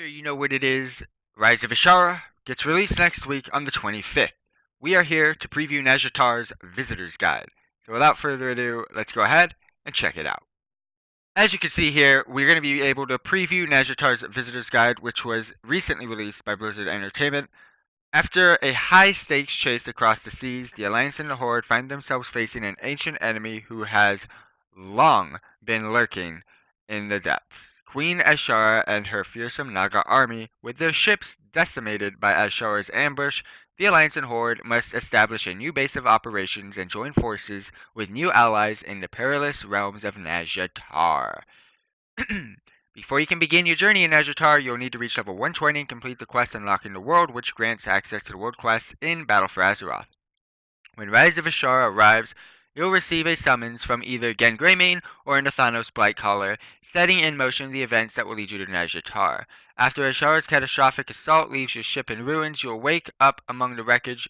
sure you know what it is. Rise of Ashara gets released next week on the 25th. We are here to preview Nazjatar's Visitor's Guide. So without further ado, let's go ahead and check it out. As you can see here, we're going to be able to preview Nazjatar's Visitor's Guide, which was recently released by Blizzard Entertainment. After a high-stakes chase across the seas, the Alliance and the Horde find themselves facing an ancient enemy who has long been lurking in the depths. Queen Ashara and her fearsome Naga army, with their ships decimated by Ashara's ambush, the Alliance and Horde must establish a new base of operations and join forces with new allies in the perilous realms of Nazjatar. Before you can begin your journey in Nazjatar, you'll need to reach level 120 and complete the quest Unlocking the World, which grants access to the world quests in Battle for Azeroth. When Rise of Ashara arrives, you'll receive a summons from either Gen Greymane or Nathanos Blightcaller, setting in motion the events that will lead you to Nazjatar. After Ashara's catastrophic assault leaves your ship in ruins, you'll wake up among the wreckage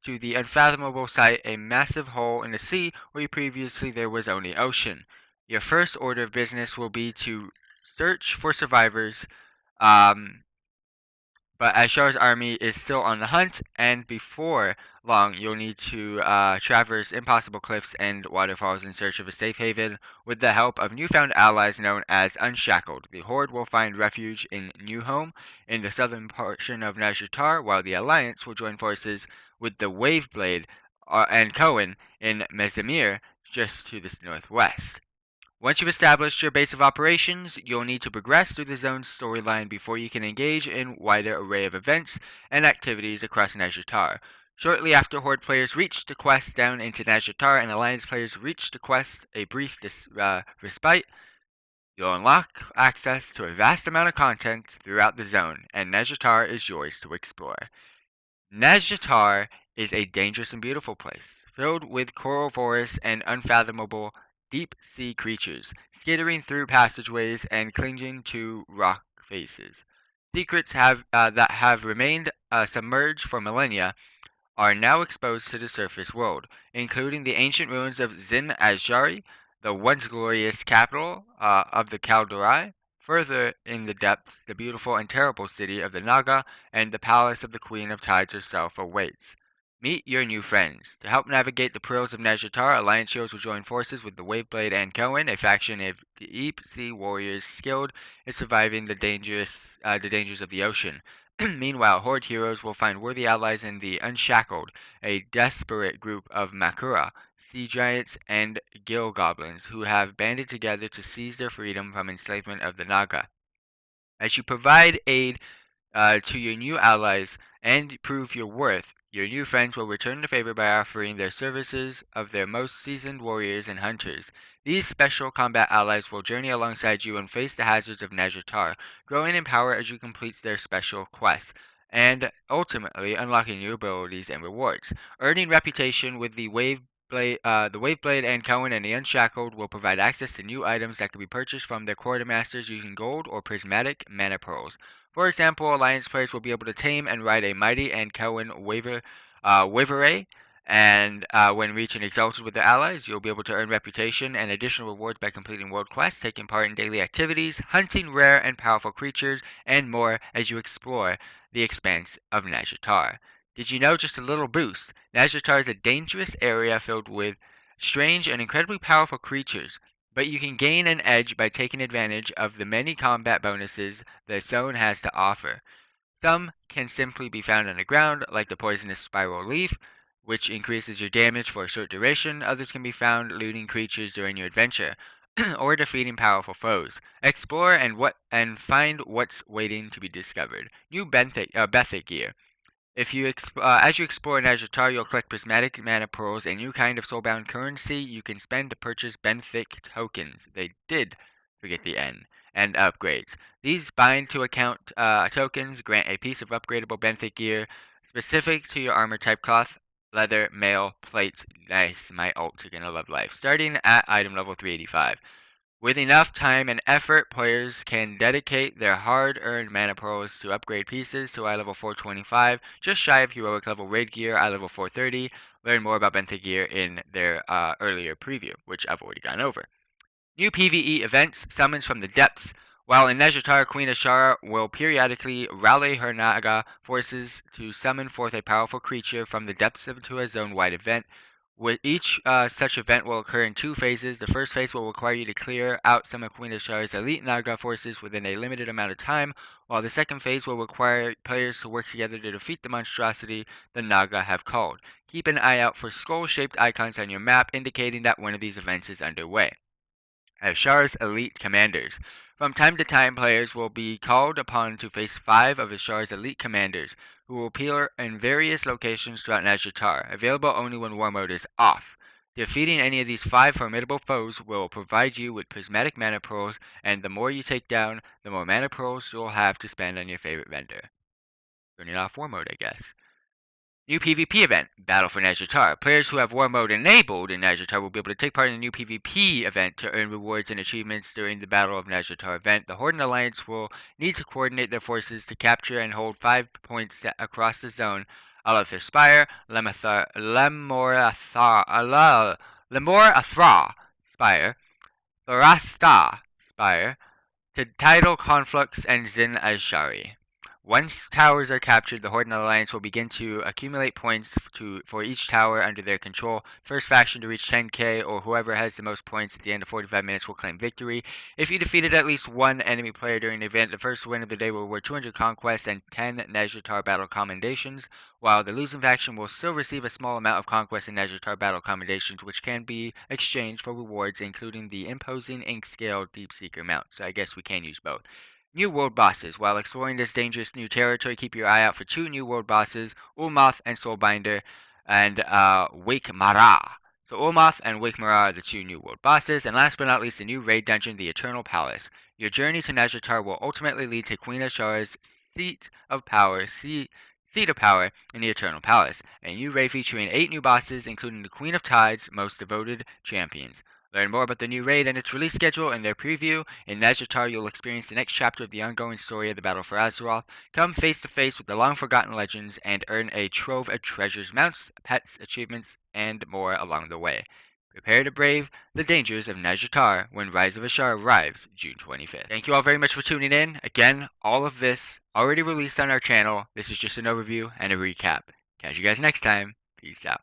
to the unfathomable sight, a massive hole in the sea where previously there was only ocean. Your first order of business will be to search for survivors, um, but Ashara's army is still on the hunt, and before long you'll need to traverse impossible cliffs and waterfalls in search of a safe haven. With the help of newfound allies known as Unshackled, the Horde will find refuge in New Home in the southern portion of Nazjatar, while the Alliance will join forces with the Waveblade and Cohen in Mezimir, just to the northwest. Once you've established your base of operations, you'll need to progress through the zone's storyline before you can engage in wider array of events and activities across Nazjatar. Shortly after Horde players reach the quest down into Nazjatar and Alliance players reach the quest a brief respite, you'll unlock access to a vast amount of content throughout the zone, and Nazjatar is yours to explore. Nazjatar is a dangerous and beautiful place, filled with coral forests and unfathomable deep-sea creatures, skittering through passageways and clinging to rock faces. Secrets that have remained submerged for millennia are now exposed to the surface world, including the ancient ruins of Zin Azjari, the once glorious capital of the Kaldurai. Further in the depths, the beautiful and terrible city of the Naga and the palace of the Queen of Tides herself awaits. Meet your new friends. To help navigate the pearls of Nazjatar, Alliance heroes will join forces with the Waveblade and Cohen, a faction of deep-sea warriors skilled in surviving the dangers of the ocean. Meanwhile, Horde heroes will find worthy allies in the Unshackled, a desperate group of Makura, sea giants, and gill goblins who have banded together to seize their freedom from enslavement of the Naga. As you provide aid to your new allies and prove your worth, your new friends will return the favor by offering their services of their most seasoned warriors and hunters. These special combat allies will journey alongside you and face the hazards of Nazjatar, growing in power as you complete their special quests, and ultimately unlocking new abilities and rewards. Earning reputation with the Waveblade and Cohen and the Unshackled will provide access to new items that can be purchased from their quartermasters using gold or prismatic mana pearls. For example, Alliance players will be able to tame and ride a mighty and Cohen Waveray, and when reaching Exalted with their allies, you'll be able to earn reputation and additional rewards by completing world quests, taking part in daily activities, hunting rare and powerful creatures, and more as you explore the expanse of Nazjatar. Did you know, just a little boost, Nazjatar is a dangerous area filled with strange and incredibly powerful creatures, but you can gain an edge by taking advantage of the many combat bonuses the zone has to offer. Some can simply be found underground, like the poisonous spiral leaf, which increases your damage for a short duration. Others can be found looting creatures during your adventure, or defeating powerful foes. Explore and find what's waiting to be discovered. New Bethic gear. As you explore Nazjatar, you'll collect prismatic mana pearls, a new kind of soulbound currency you can spend to purchase benthic tokens. They did forget the N. And upgrades. These bind to account tokens grant a piece of upgradable benthic gear specific to your armor type: cloth, leather, mail, plate. Nice, my ults are gonna love life. Starting at item level 385. With enough time and effort, players can dedicate their hard-earned mana pearls to upgrade pieces to eye level 425, just shy of heroic level raid gear, eye level 430. Learn more about benthic gear in their earlier preview, which I've already gone over. New PvE events, summons from the depths. While in Nazjatar, Queen Ashara will periodically rally her Naga forces to summon forth a powerful creature from the depths into a zone-wide event. With each such event will occur in two phases. The first phase will require you to clear out some of Queen Ashara's elite Naga forces within a limited amount of time, while the second phase will require players to work together to defeat the monstrosity the Naga have called. Keep an eye out for skull-shaped icons on your map indicating that one of these events is underway. Ashara's elite commanders. From time to time, players will be called upon to face 5 of Ashara's elite commanders, who will appear in various locations throughout Nazjatar, available only when war mode is off. Defeating any of these 5 formidable foes will provide you with prismatic mana pearls, and the more you take down, the more mana pearls you'll have to spend on your favorite vendor. Turning off war mode, I guess. New PvP event, Battle for Nazjatar. Players who have War Mode enabled in Nazjatar will be able to take part in the new PvP event to earn rewards and achievements during the Battle of Nazjatar event. The Horde and Alliance will need to coordinate their forces to capture and hold 5 points across the zone. Alethar Spire, Lemorathra Spire, Tharasta Spire, to Tidal Conflux and Zin Azshari. Once towers are captured, the Horde and Alliance will begin to accumulate points for each tower under their control. First faction to reach 10k, or whoever has the most points at the end of 45 minutes will claim victory. If you defeated at least one enemy player during the event, the first win of the day will reward 200 conquests and 10 Nazjatar battle commendations, while the losing faction will still receive a small amount of conquest and Nazjatar battle commendations, which can be exchanged for rewards, including the imposing ink scale Deep Seeker mount. So I guess we can use both. New world bosses. While exploring this dangerous new territory, keep your eye out for 2 new world bosses, Ulmoth and Soulbinder, and Wake Mara. So Ulmoth and Wake Mara are the 2 new world bosses, and last but not least, the new raid dungeon, the Eternal Palace. Your journey to Nazjatar will ultimately lead to Queen Ashara's seat of power in the Eternal Palace, a new raid featuring 8 new bosses, including the Queen of Tides' most devoted champions. Learn more about the new raid and its release schedule in their preview. In Nazjatar, you'll experience the next chapter of the ongoing story of the Battle for Azeroth. Come face to face with the long-forgotten legends and earn a trove of treasures, mounts, pets, achievements, and more along the way. Prepare to brave the dangers of Nazjatar when Rise of Ashara arrives June 25th. Thank you all very much for tuning in. Again, all of this already released on our channel. This is just an overview and a recap. Catch you guys next time. Peace out.